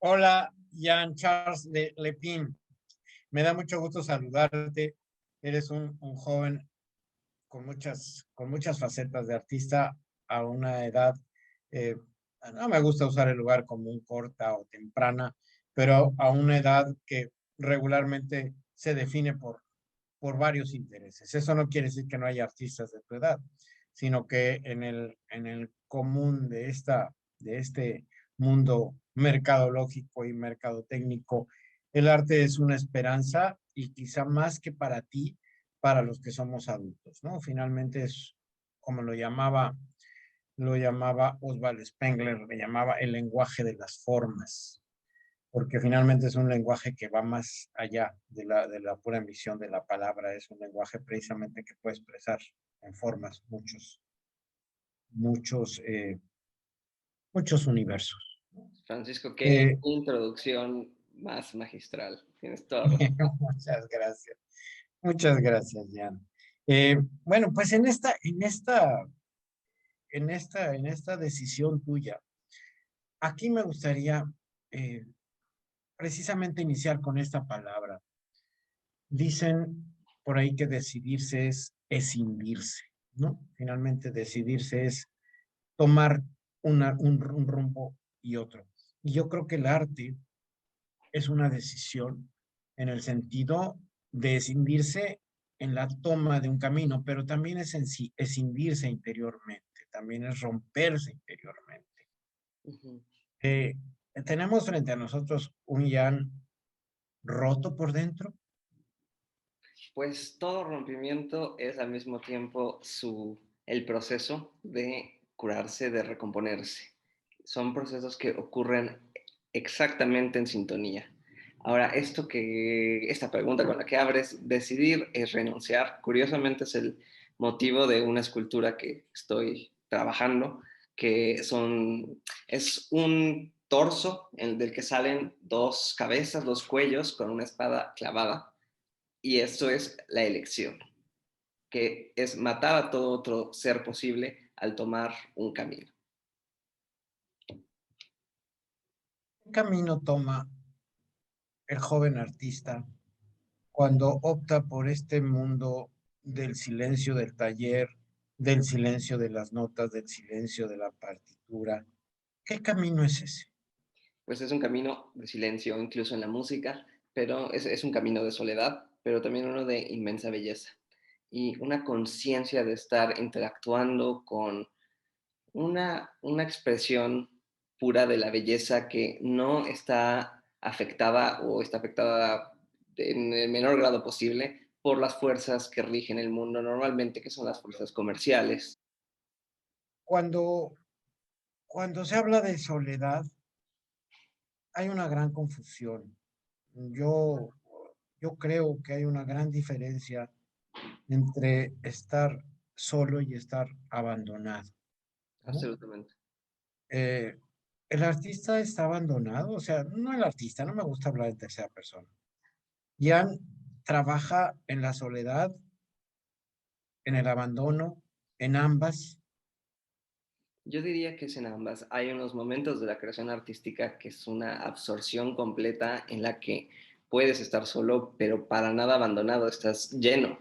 Hola, Jean Charles de Lepin. Me da mucho gusto saludarte. Eres un joven con muchas facetas de artista a una edad, eh, no me gusta usar el lugar común, corta o temprana, pero a una edad que regularmente se define por varios intereses. Eso no quiere decir que no haya artistas de tu edad, sino que en el común de este mundo mercadológico y mercadotécnico, el arte es una esperanza y quizá más que para ti, para los que somos adultos, ¿no? Finalmente es como lo llamaba Oswald Spengler, le llamaba el lenguaje de las formas, porque finalmente es un lenguaje que va más allá de la pura emisión de la palabra, es un lenguaje precisamente que puede expresar en formas muchos, muchos universos. Francisco, qué Eh, introducción más magistral. Tienes toda razón. muchas gracias, muchas gracias, Jan. Bueno, pues en esta decisión tuya, aquí me gustaría eh, precisamente iniciar con esta palabra. Dicen por ahí que decidirse es escindirse, ¿no? Finalmente decidirse es tomar un rumbo y otro. Y yo creo que el arte es una decisión en el sentido de escindirse en la toma de un camino, pero también es escindirse interiormente, también es romperse interiormente. Ujú. Eh, Tenemos frente a nosotros un Jan roto por dentro. Pues todo rompimiento es al mismo tiempo el proceso de curarse, de recomponerse. Son procesos que ocurren exactamente en sintonía. Ahora, esta pregunta con la que abres, decidir es renunciar. Curiosamente es el motivo de una escultura que estoy trabajando, es un torso del que salen dos cabezas, dos cuellos con una espada clavada. Y esto es la elección, que es matar a todo otro ser posible al tomar un camino. ¿Qué camino toma el joven artista cuando opta por este mundo del silencio del taller, del silencio de las notas, del silencio de la partitura? ¿Qué camino es ese? Pues es un camino de silencio, incluso en la música, pero es un camino de soledad, pero también uno de inmensa belleza y una conciencia de estar interactuando con una expresión pura de la belleza que no está afectada o está afectada en el menor grado posible por las fuerzas que rigen el mundo normalmente, que son las fuerzas comerciales. Cuando, cuando se habla de soledad, hay una gran confusión. Yo, yo creo que hay una gran diferencia entre estar solo y estar abandonado, ¿no? Absolutamente. Eh, el artista está abandonado, o sea, no el artista, no me gusta hablar en tercera persona. Jan trabaja en la soledad, en el abandono, en ambas. Yo diría que es en ambas. Hay unos momentos de la creación artística que es una absorción completa en la que puedes estar solo, pero para nada abandonado. Estás lleno,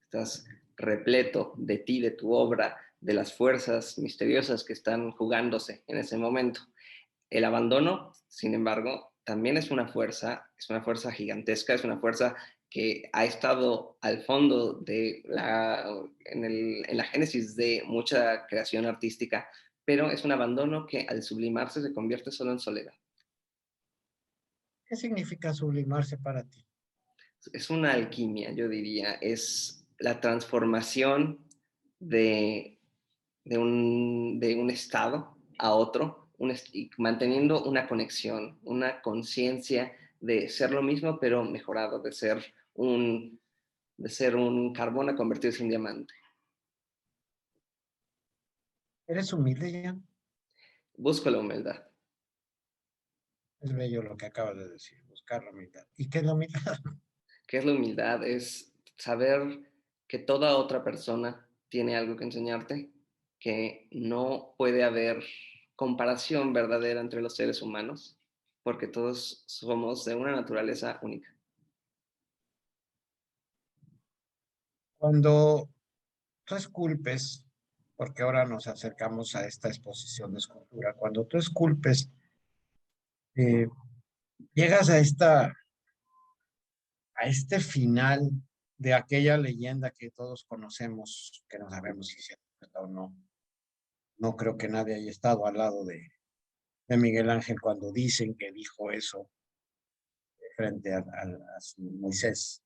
estás repleto de ti, de tu obra, de las fuerzas misteriosas que están jugándose en ese momento. El abandono, sin embargo, también es una fuerza gigantesca, es una fuerza que ha estado al fondo en la génesis de mucha creación artística, pero es un abandono que al sublimarse se convierte solo en soledad. ¿Qué significa sublimarse para ti? Es una alquimia, yo diría, es la transformación de, de un estado a otro, y manteniendo una conexión, una conciencia de ser lo mismo, pero mejorado, de ser un carbón a convertirse en diamante. ¿Eres humilde, Jan? Busco la humildad. Es bello lo que acabas de decir, buscar la humildad. ¿Y qué es la humildad? ¿Qué es la humildad? Es saber que toda otra persona tiene algo que enseñarte, que no puede haber comparación verdadera entre los seres humanos, porque todos somos de una naturaleza única. Cuando tú esculpes, porque ahora nos acercamos a esta exposición de escultura, cuando tú esculpes, eh, llegas a este final de aquella leyenda que todos conocemos, que no sabemos si es cierta o no. No creo que nadie haya estado al lado de Miguel Ángel cuando dicen que dijo eso frente a su Moisés,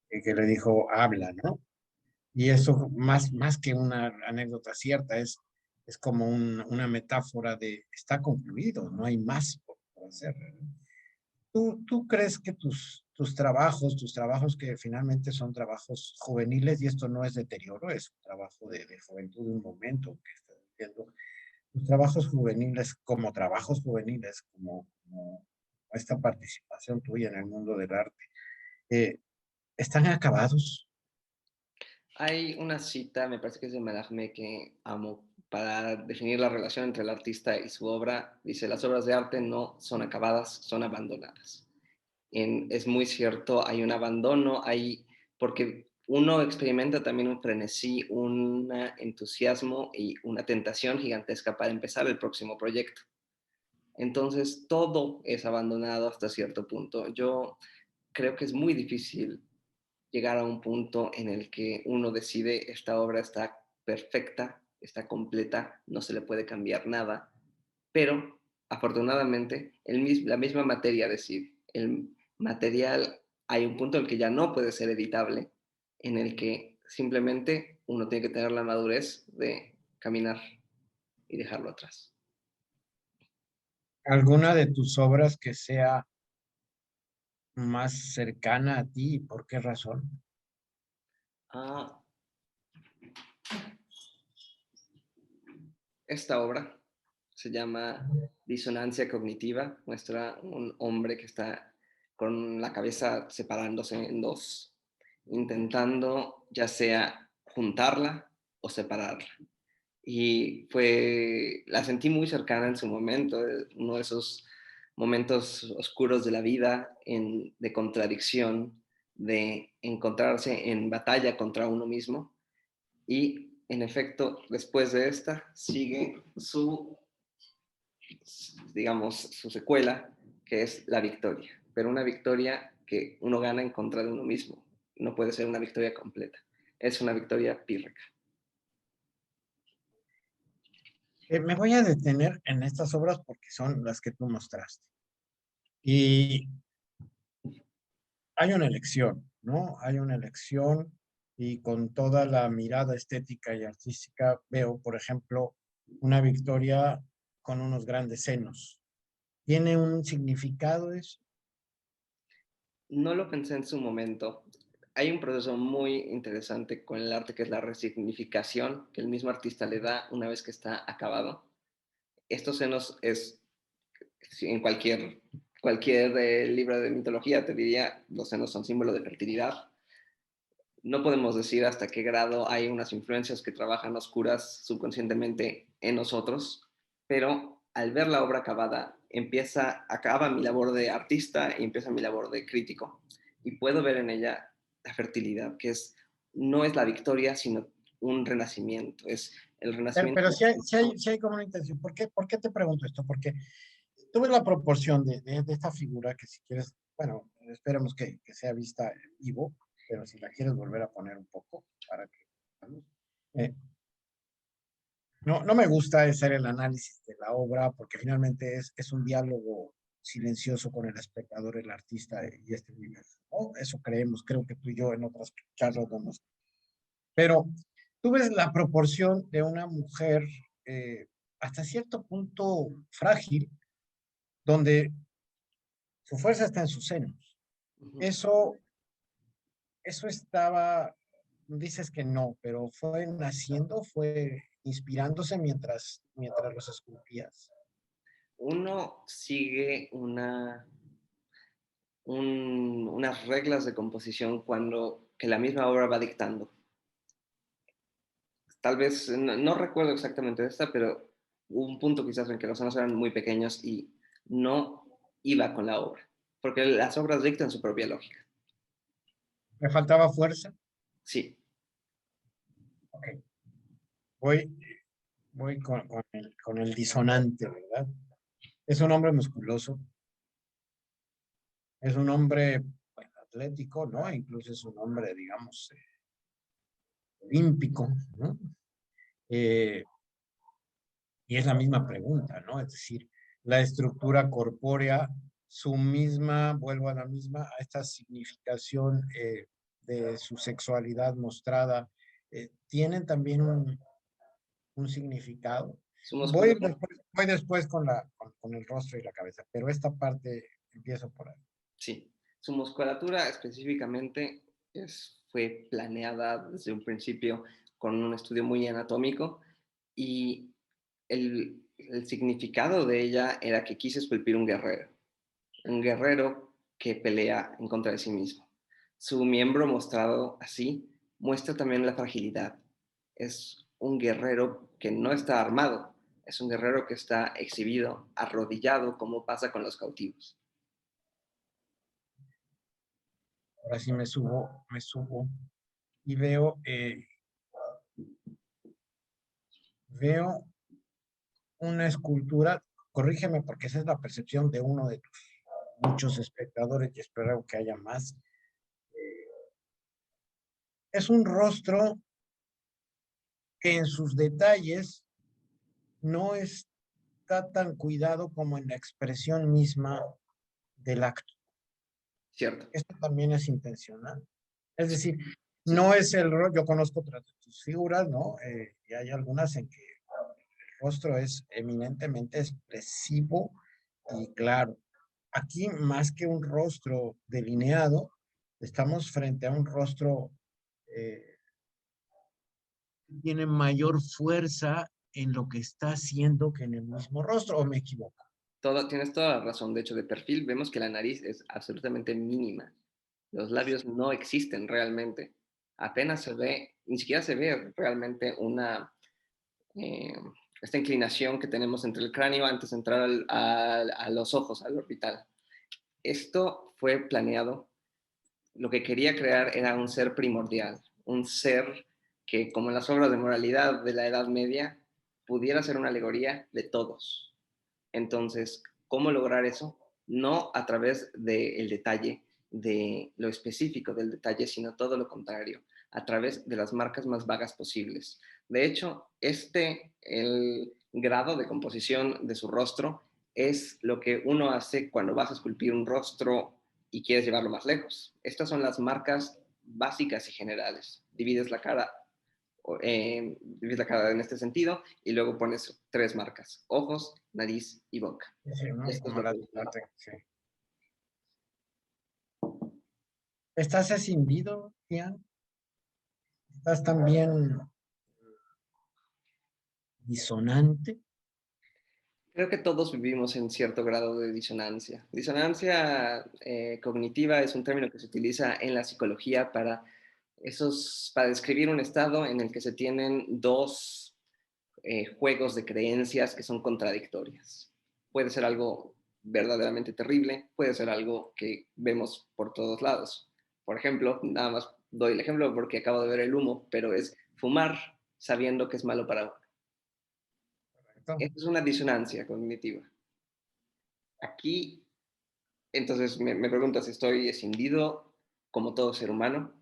que le dijo, habla, ¿no? Y eso más que una anécdota cierta, es como una metáfora de está concluido, no hay más por hacer. ¿Tú crees que tus trabajos que finalmente son trabajos juveniles, y esto no es deterioro, es un trabajo de juventud, de un momento que estás viviendo, tus trabajos juveniles como trabajos juveniles, como esta participación tuya en el mundo del arte, eh, están acabados? Hay una cita, me parece que es de Mallarmé, que amo, para definir la relación entre el artista y su obra. Dice, las obras de arte no son acabadas, son abandonadas. Es muy cierto, hay un abandono, porque uno experimenta también un frenesí, un entusiasmo y una tentación gigantesca para empezar el próximo proyecto. Entonces, todo es abandonado hasta cierto punto. Yo creo que es muy difícil llegar a un punto en el que uno decide esta obra está perfecta, está completa, no se le puede cambiar nada, pero afortunadamente la misma materia decide. El material, hay un punto en el que ya no puede ser editable, en el que simplemente uno tiene que tener la madurez de caminar y dejarlo atrás. ¿Alguna de tus obras que sea más cercana a ti? ¿Por qué razón? Ah, esta obra se llama Disonancia Cognitiva, muestra un hombre que está con la cabeza separándose en dos, intentando ya sea juntarla o separarla. Y la sentí muy cercana en su momento, uno de esos momentos oscuros de la vida, de contradicción, de encontrarse en batalla contra uno mismo. Y en efecto, después de esta, sigue digamos, su secuela, que es la victoria. Pero una victoria que uno gana en contra de uno mismo. No puede ser una victoria completa. Es una victoria pírrica. Me voy a detener en estas obras porque son las que tú mostraste. Y hay una elección, ¿no? Hay una elección y con toda la mirada estética y artística veo, por ejemplo, una Victoria con unos grandes senos. ¿Tiene un significado eso? No lo pensé en su momento. Hay un proceso muy interesante con el arte que es la resignificación que el mismo artista le da una vez que está acabado. Estos senos es, en cualquier libro de mitología te diría, los senos son símbolo de fertilidad. No podemos decir hasta qué grado hay unas influencias que trabajan oscuras subconscientemente en nosotros, pero al ver la obra acabada, acaba mi labor de artista y empieza mi labor de crítico. Y puedo ver en ella la fertilidad, no es la victoria, sino un renacimiento. Es el Pero renacimiento. sí hay como una intención. Por qué te pregunto esto? Porque tú ves la proporción de esta figura que si quieres, bueno, esperemos que sea vista en vivo, pero si la quieres volver a poner un poco para que... Eh, no me gusta hacer el análisis de la obra porque finalmente es un diálogo silencioso con el espectador, el artista y este universo, ¿no? Eso creemos, creo que tú y yo en otras charlas lo hemos. Pero tú ves la proporción de una mujer eh, hasta cierto punto frágil, donde su fuerza está en sus senos. Eso, eso estaba, dices que no, pero fue naciendo, fue inspirándose mientras los esculpías. Uno sigue unas reglas de composición que la misma obra va dictando. Tal vez, no recuerdo exactamente esta, pero hubo un punto quizás en que los senos eran muy pequeños y no iba con la obra, porque las obras dictan su propia lógica. ¿Me faltaba fuerza? Sí, Ok. Voy, voy con el disonante, ¿verdad? Es un hombre musculoso, es un hombre bueno, atlético, ¿no? Incluso es un hombre, digamos, olímpico, ¿no? Eh, y es la misma pregunta, ¿no? Es decir, la estructura corpórea, su misma, vuelvo a la misma, a esta significación de su sexualidad mostrada, tienen también un significado. su musculatura, Voy después con el rostro y la cabeza, pero esta parte empiezo por ahí. sí, su musculatura específicamente fue planeada desde un principio con un estudio muy anatómico y el significado de ella era que quise esculpir un guerrero que pelea en contra de sí mismo. Su miembro mostrado así muestra también la fragilidad. Es un guerrero que no está armado, es un guerrero que está exhibido, arrodillado, como pasa con los cautivos. Ahora sí me subo y veo, veo una escultura, corrígeme porque esa es la percepción de uno de tus muchos espectadores y espero que haya más. Es un rostro que en sus detalles no está tan cuidado como en la expresión misma del acto. ¿Cierto? Esto también es intencional. Es Sí, decir, sí, no es el rostro, yo conozco otras de tus figuras, ¿no? Y hay algunas en que el rostro es eminentemente expresivo y claro. Aquí, más que un rostro delineado, estamos frente a un rostro eh, que tiene mayor fuerza en lo que está haciendo que en el mismo rostro, ¿o me equivoco? tienes toda la razón. De hecho, de perfil vemos que la nariz es absolutamente mínima. Los labios no existen realmente. Apenas se ve, ni siquiera se ve realmente eh, esta inclinación que tenemos entre el cráneo antes de entrar a los ojos, al orbital. Esto fue planeado. Lo que quería crear era un ser primordial, un ser que, como en las obras de moralidad de la Edad Media, pudiera ser una alegoría de todos. Entonces, ¿cómo lograr eso? No a través del detalle, de lo específico del detalle, sino todo lo contrario, a través de las marcas más vagas posibles. De hecho, el grado de composición de su rostro, es lo que uno hace cuando vas a esculpir un rostro y quieres llevarlo más lejos. Estas son las marcas básicas y generales. Divides la cara en este sentido y luego pones tres marcas: ojos, nariz y boca. Sí, ¿no? Esto es Como lo que define. sí. ¿Estás escindido, Ian? ¿Estás también disonante? Creo que todos vivimos en cierto grado de disonancia. Disonancia cognitiva es un término que se utiliza en la psicología para describir un estado en el que se tienen dos juegos de creencias que son contradictorias. Puede ser algo verdaderamente terrible, puede ser algo que vemos por todos lados. Por ejemplo, nada más doy el ejemplo porque acabo de ver el humo, pero es fumar sabiendo que es malo para uno. ¿Correcto? Esa es una disonancia cognitiva. Aquí, entonces, me preguntas, ¿estoy escindido como todo ser humano?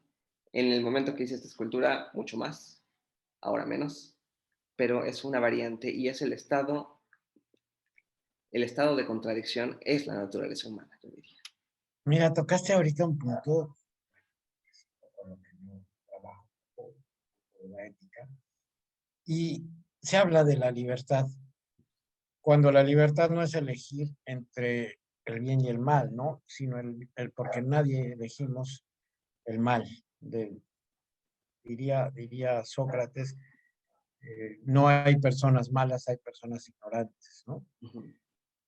En el momento que hice esta escultura, mucho más, ahora menos, pero es una variante y es el estado de contradicción es la naturaleza humana, yo diría. Mira, tocaste ahorita un punto con lo que yo trabajo, la ética, y se habla de la libertad, cuando la libertad no es elegir entre el bien y el mal, ¿no? Sino porque nadie elegimos el mal. Diría Sócrates, no hay personas malas, hay personas ignorantes, ¿no? Uh-huh.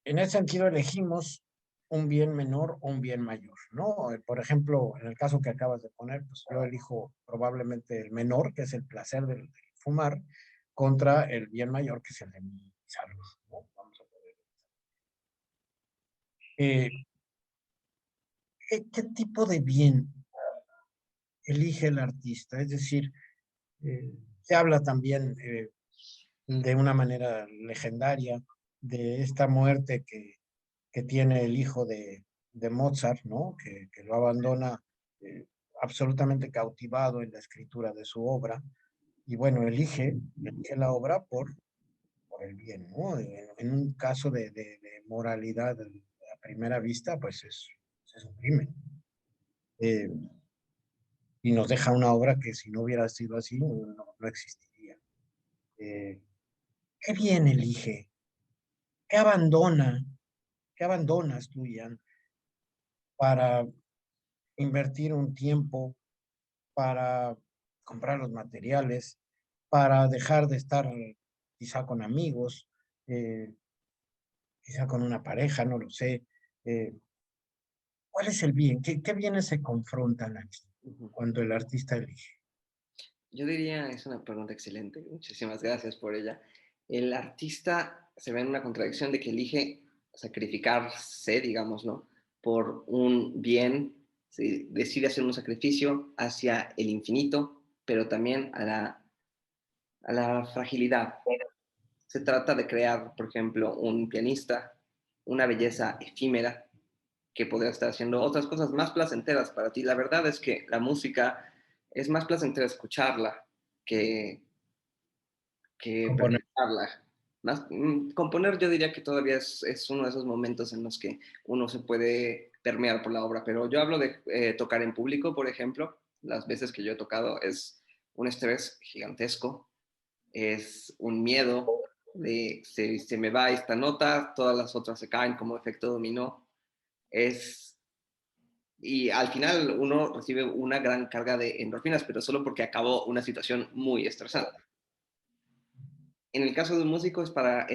En ese sentido elegimos un bien menor o un bien mayor, ¿no? Por ejemplo, en el caso que acabas de poner, pues yo elijo probablemente el menor, que es el placer del fumar, contra el bien mayor, que es el de mi salud, ¿no? Vamos a poner. Eh, ¿qué tipo de bien elige el artista? Es decir, se habla también de una manera legendaria de esta muerte que tiene el hijo de Mozart, ¿no? Que lo abandona eh, absolutamente cautivado en la escritura de su obra. Y bueno, elige la obra por el bien, ¿no? En un caso de moralidad a primera vista, pues es un crimen. Eh, y nos deja una obra que si no hubiera sido así, no existiría. Eh, ¿Qué bien elige? ¿Qué abandona? ¿Qué abandonas tú, Ian, para invertir un tiempo, para comprar los materiales, para dejar de estar quizá con amigos, eh, quizá con una pareja, no lo sé? Eh, ¿Cuál es el bien? ¿Qué bienes se confrontan aquí Ujú. cuando el artista elige? Yo diría, es una pregunta excelente, muchísimas gracias por ella. El artista se ve en una contradicción de que elige sacrificarse, digamos, ¿no? Por un bien, sí, decide hacer un sacrificio hacia el infinito, pero también a la fragilidad. Se trata de crear, por ejemplo, un pianista, una belleza efímera que podría estar haciendo otras cosas más placenteras para ti. La verdad es que la música es más placentera escucharla que, que Componer. presentarla. Más, componer yo diría que todavía es, uno de esos momentos en los que uno se puede permear por la obra, pero yo hablo de tocar en público, por ejemplo, las veces que yo he tocado es un estrés gigantesco, es un miedo de se me va esta nota, todas las otras se caen como efecto dominó, es y al final uno recibe una gran carga de endorfinas, pero solo porque acabó una situación muy estresante. En el caso de un músico es para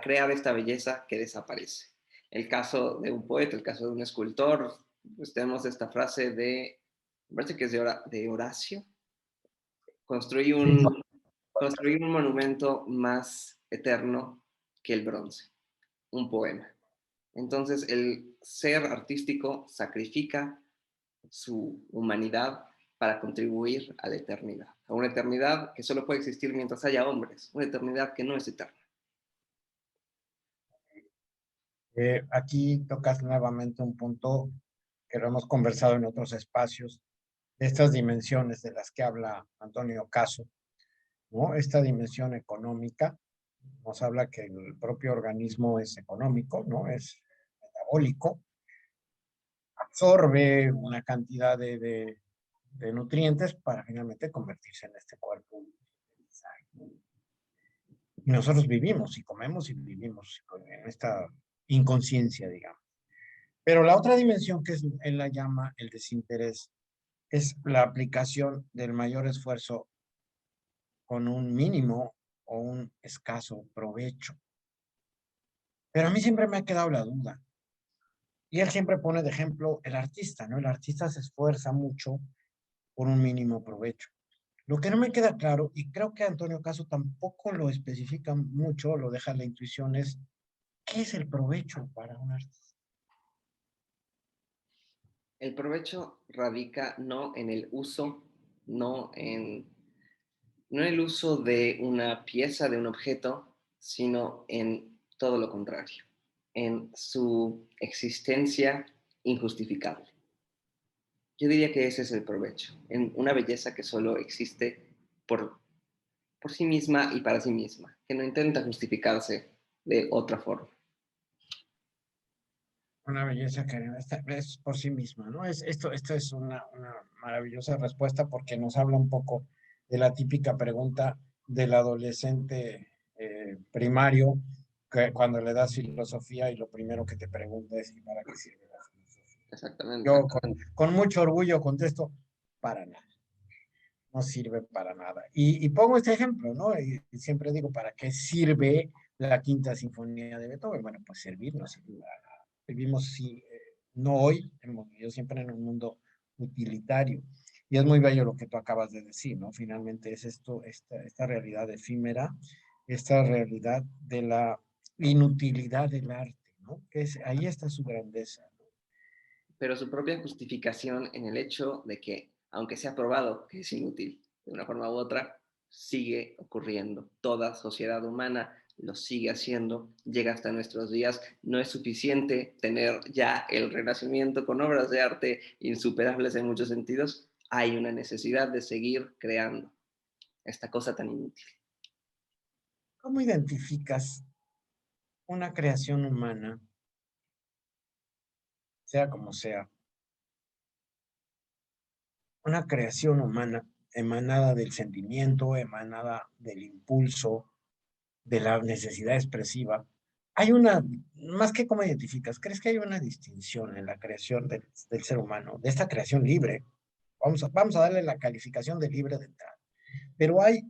crear esta belleza que desaparece. El caso de un poeta, el caso de un escultor, pues tenemos esta frase me parece que es de Horacio, construí Sí, un, construí un monumento más eterno que el bronce, un poema. Entonces el ser artístico sacrifica su humanidad para contribuir a la eternidad, a una eternidad que solo puede existir mientras haya hombres, una eternidad que no es eterna. aquí tocas nuevamente un punto que lo hemos conversado en otros espacios, de estas dimensiones de las que habla Antonio Caso, ¿no? Esta dimensión económica nos habla que el propio organismo es económico, ¿no? Es metabólico, absorbe una cantidad de nutrientes para finalmente convertirse en este cuerpo. Y nosotros vivimos y comemos y vivimos en esta inconsciencia, digamos. Pero la otra dimensión que él la llama el desinterés es la aplicación del mayor esfuerzo con un mínimo o un escaso provecho. Pero a mí siempre me ha quedado la duda. Y él siempre pone de ejemplo el artista, ¿no? El artista se esfuerza mucho por un mínimo provecho. Lo que no me queda claro, y creo que Antonio Caso tampoco lo especifica mucho, lo deja a la intuición, es ¿qué es el provecho para un artista? El provecho radica no en el uso, no en, no en el uso de una pieza, de un objeto, sino en todo lo contrario, en su existencia injustificable. Yo diría que ese es el provecho, en una belleza que solo existe por, por sí misma y para sí misma, que no intenta justificarse de otra forma. Una belleza que es por sí misma, ¿no? Esto es una maravillosa respuesta porque nos habla un poco de la típica pregunta del adolescente primario, que cuando le das filosofía y lo primero que te pregunta es ¿y para qué sirve la filosofía? Exactamente. Yo con mucho orgullo contesto, para nada, no sirve para nada. Y pongo este ejemplo, ¿no? Y siempre digo, ¿para qué sirve la Quinta Sinfonía de Beethoven? Bueno, pues servir no sirve para nada. Vivimos, sí, no hoy, hemos vivido siempre en un mundo utilitario. Y es muy bello lo que tú acabas de decir, ¿no? Finalmente es esto, esta realidad efímera, esta realidad de la inutilidad del arte, ¿no? Ahí está su grandeza. Pero su propia justificación en el hecho de que, aunque sea probado que es inútil de una forma u otra, sigue ocurriendo. Toda sociedad humana lo sigue haciendo, llega hasta nuestros días. No es suficiente tener ya el Renacimiento con obras de arte insuperables en muchos sentidos. Hay una necesidad de seguir creando esta cosa tan inútil. ¿Cómo identificas una creación humana, sea como sea, una creación humana emanada del sentimiento, emanada del impulso, de la necesidad expresiva? Hay una, más que cómo identificas, ¿crees que hay una distinción en la creación del ser humano, de esta creación libre? Vamos a darle la calificación de libre de entrada. Pero hay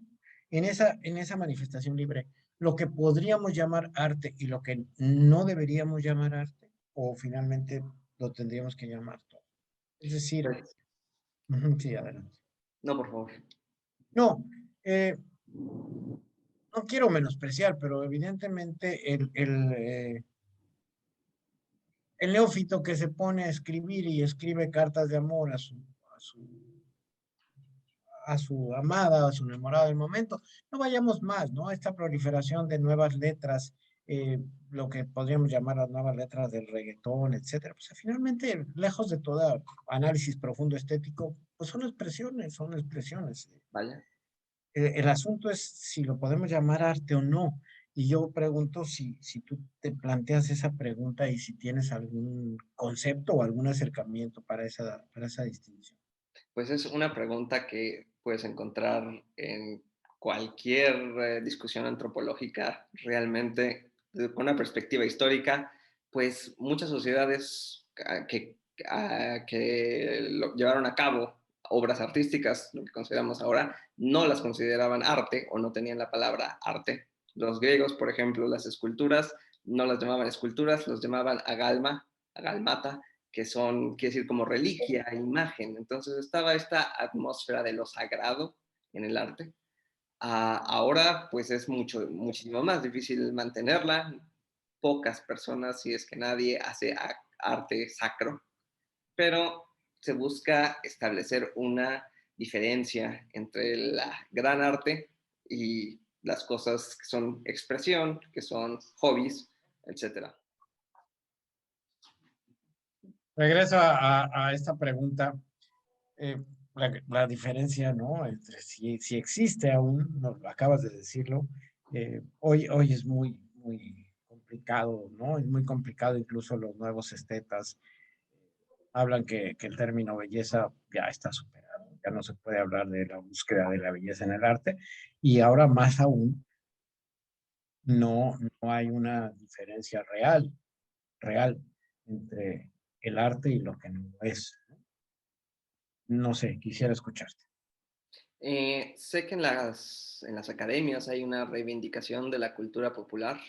en esa manifestación libre lo que podríamos llamar arte y lo que no deberíamos llamar arte, o finalmente lo tendríamos que llamar todo. Es decir, Pues, sí, adelante. no, por favor. No, no quiero menospreciar, pero evidentemente el neófito que se pone a escribir y escribe cartas de amor a su, a su amada, a su enamorada del momento. No vayamos más, ¿no? Esta proliferación de nuevas letras, lo que podríamos llamar las nuevas letras del reggaetón, etcétera. Pues finalmente, lejos de todo análisis profundo estético, pues son expresiones, son expresiones. Vaya. El asunto es si lo podemos llamar arte o no. Y yo pregunto si tú te planteas esa pregunta y si tienes algún concepto o algún acercamiento para esa distinción. Pues es una pregunta que puedes encontrar en cualquier discusión antropológica, realmente, con una perspectiva histórica, pues muchas sociedades que llevaron a cabo obras artísticas, lo que consideramos ahora, no las consideraban arte o no tenían la palabra arte. Los griegos, por ejemplo, las esculturas no las llamaban esculturas, los llamaban agalma, agalmata, que son, quiere decir, como reliquia, imagen. Entonces estaba esta atmósfera de lo sagrado en el arte. Ahora, pues es muchísimo más difícil mantenerla. Pocas personas, si es que nadie, hace arte sacro, pero se busca establecer una diferencia entre la gran arte y las cosas que son expresión, que son hobbies, etcétera. Regreso a esta pregunta, la diferencia, ¿no? Entre si existe aún, no, acabas de decirlo, hoy es muy complicado, ¿no? Es muy complicado, incluso los nuevos estetas hablan que el término belleza ya está superado, ya no se puede hablar de la búsqueda de la belleza en el arte, y ahora más aún, no hay una diferencia real entre el arte y lo que no es. No sé, quisiera escucharte. Sé que en las academias hay una reivindicación de la cultura popular.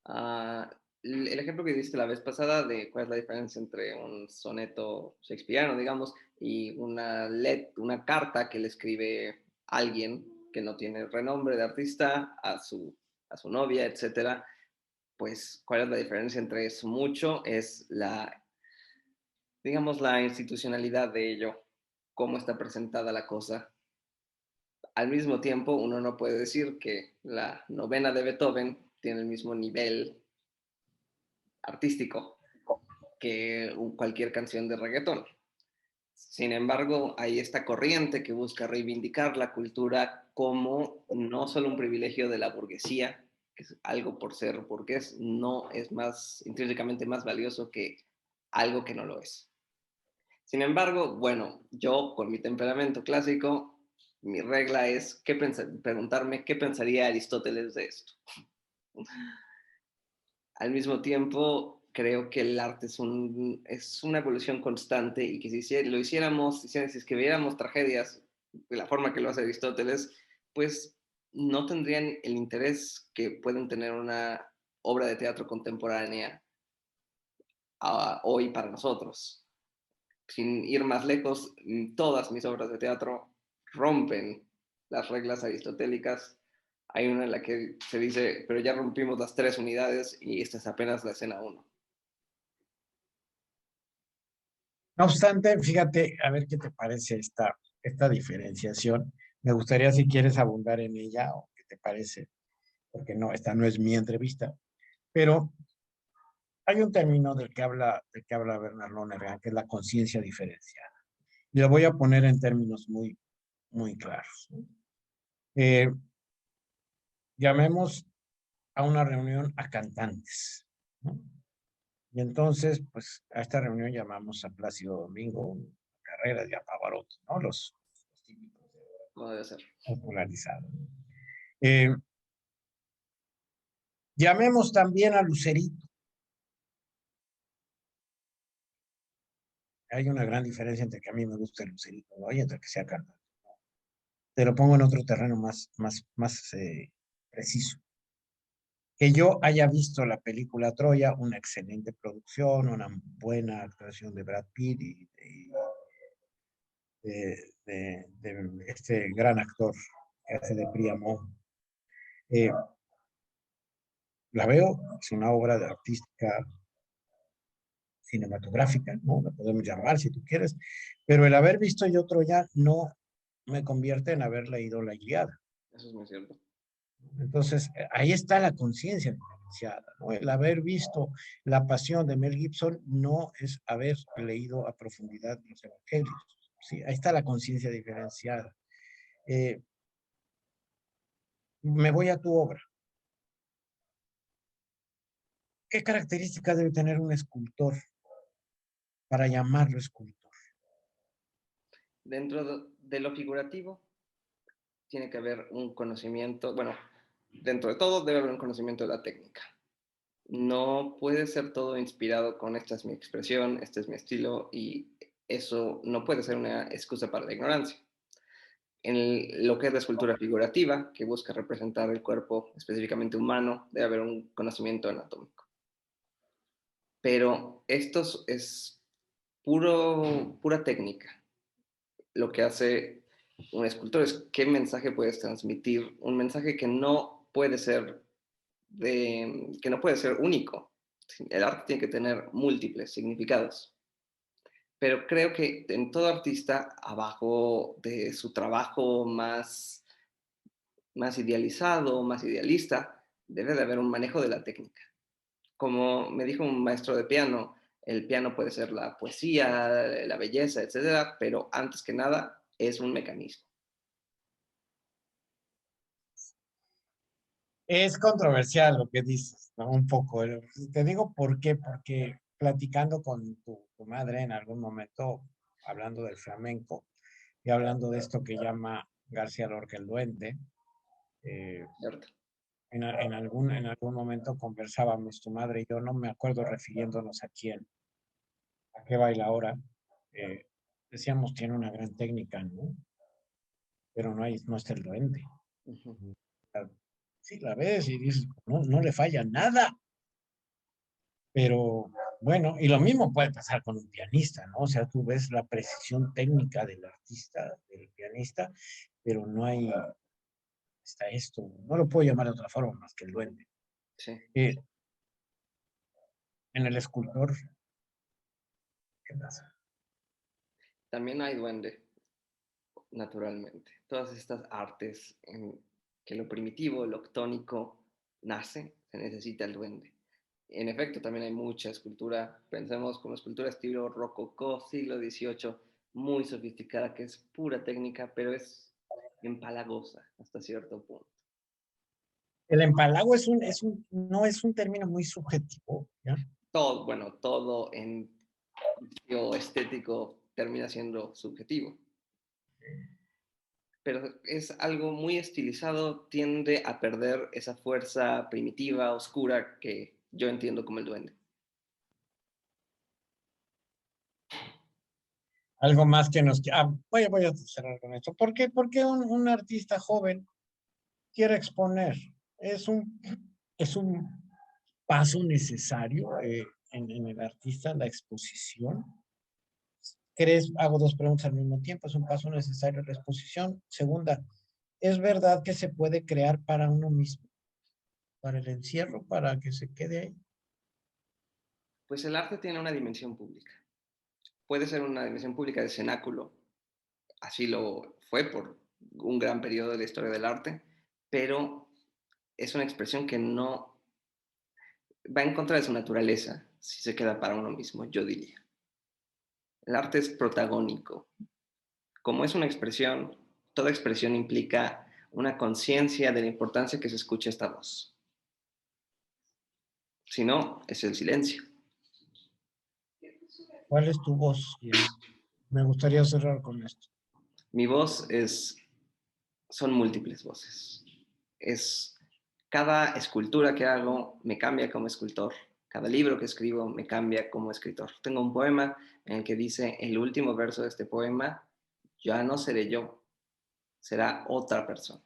Ah, el ejemplo que diste la vez pasada de cuál es la diferencia entre un soneto shakespeariano, digamos, y una carta que le escribe alguien que no tiene renombre de artista a su novia, etcétera, pues cuál es la diferencia entre eso. Mucho es digamos, la institucionalidad de ello, cómo está presentada la cosa. Al mismo tiempo, uno no puede decir que la novena de Beethoven tiene el mismo nivel artístico que cualquier canción de reggaetón. Sin embargo, hay esta corriente que busca reivindicar la cultura como no solo un privilegio de la burguesía, que es algo por ser burgués, no es más intrínsecamente más valioso que algo que no lo es. Sin embargo, bueno, yo con mi temperamento clásico, mi regla es preguntarme qué pensaría Aristóteles de esto. Al mismo tiempo, creo que el arte es una evolución constante y que si lo hiciéramos, si es que viéramos tragedias de la forma que lo hace Aristóteles, pues no tendrían el interés que pueden tener una obra de teatro contemporánea hoy para nosotros. Sin ir más lejos, todas mis obras de teatro rompen las reglas aristotélicas. Hay una en la que se dice, pero ya rompimos las tres unidades y esta es apenas la escena uno. No obstante, fíjate, a ver qué te parece esta diferenciación. Me gustaría si quieres abundar en ella o qué te parece, porque no, esta no es mi entrevista, pero hay un término del que habla Bernard Lonergan, que es la conciencia diferenciada. Y lo voy a poner en términos muy claros, ¿no? Eh, Llamemos a una reunión a cantantes, ¿no? Y entonces, pues, a esta reunión llamamos a Plácido Domingo, Carreras y a Pavarotti, ¿no? Los típicos No debe ser. popularizados. Eh, Llamemos también a Lucerito. Hay una gran diferencia entre que a mí me gusta el Lucerito, ¿no? Y entre que sea cantante. Te lo pongo en otro terreno más preciso. Que yo haya visto la película Troya, una excelente producción, una buena actuación de Brad Pitt y de este gran actor que hace de Priamo. Eh, la veo, es una obra de artística cinematográfica, ¿no? La podemos llamar si tú quieres, pero el haber visto yo Troya no me convierte en haber leído La Ilíada. Eso es muy cierto. Entonces, ahí está la conciencia diferenciada, ¿no? El haber visto La Pasión de Mel Gibson no es haber leído a profundidad los evangelios, ¿sí? Ahí está la conciencia diferenciada. Eh, Me voy a tu obra. ¿Qué características debe tener un escultor para llamarlo escultor? Dentro de lo figurativo, tiene que haber un conocimiento, bueno, dentro de todo debe haber un conocimiento de la técnica. No puede ser todo inspirado con esta es mi expresión, este es mi estilo y eso no puede ser una excusa para la ignorancia. En lo que es la escultura figurativa, que busca representar el cuerpo específicamente humano, debe haber un conocimiento anatómico. Pero esto es pura técnica. Lo que hace un escultor es qué mensaje puedes transmitir, un mensaje que no puede ser único. El arte tiene que tener múltiples significados. Pero creo que en todo artista, abajo de su trabajo más idealizado, más idealista, debe de haber un manejo de la técnica. Como me dijo un maestro de piano, el piano puede ser la poesía, la belleza, etcétera, pero antes que nada es un mecanismo. Es controversial lo que dices, ¿no? Un poco. Te digo por qué, porque platicando con tu madre en algún momento, hablando del flamenco y hablando de esto que llama García Lorca el duende, eh, ¿Cierto? en algún momento conversábamos tu madre y yo, no me acuerdo refiriéndonos a quién, a qué baila ahora. eh, Decíamos, tiene una gran técnica, ¿no? Pero no está el duende. Uh-huh. Sí, la ves y dices, no le falla nada. Pero bueno, y lo mismo puede pasar con un pianista, ¿no? O sea, tú ves la precisión técnica del artista, del pianista, pero no hay, está esto, no lo puedo llamar de otra forma más que el duende. Sí. Eh, en el escultor, ¿qué pasa? También hay duende, naturalmente. Todas estas artes en que lo primitivo, lo octónico nace, se necesita el duende. En efecto, también hay mucha escultura, pensemos como escultura estilo rococó, siglo XVIII, muy sofisticada, que es pura técnica, pero es empalagosa hasta cierto punto. El empalago no es un término muy subjetivo, ¿ya? Todo, bueno, todo en lo estético termina siendo subjetivo, pero es algo muy estilizado, tiende a perder esa fuerza primitiva, oscura, que yo entiendo como el duende. Algo más que nos... voy a cerrar con esto. ¿Por qué un artista joven quiere exponer? Es un, es un paso necesario en el artista, la exposición. ¿Crees? Hago dos preguntas al mismo tiempo. ¿Es un paso necesario la exposición? Segunda, ¿es verdad que se puede crear para uno mismo? Para el encierro, para que se quede ahí. Pues el arte tiene una dimensión pública. puede ser una dimensión pública de cenáculo, así lo fue por un gran periodo de la historia del arte, pero es una expresión que no va en contra de su naturaleza si se queda para uno mismo, yo diría. El arte es protagónico. Como es una expresión, toda expresión implica una conciencia de la importancia que se escuche esta voz. Si no, es el silencio. ¿Cuál es tu voz, Ian? Me gustaría cerrar con esto. Mi voz son múltiples voces. Es cada escultura que hago me cambia como escultor. Cada libro que escribo me cambia como escritor. Tengo un poema en el que dice el último verso de este poema, ya no seré yo, será otra persona.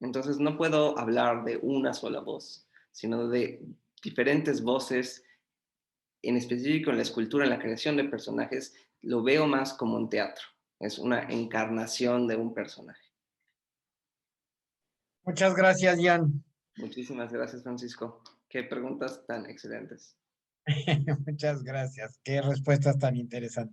Entonces no puedo hablar de una sola voz, sino de diferentes voces, en específico en la escultura, en la creación de personajes, lo veo más como un teatro. Es una encarnación de un personaje. Muchas gracias, Ian. Muchísimas gracias, Francisco. Qué preguntas tan excelentes. Muchas gracias. Qué respuestas tan interesantes.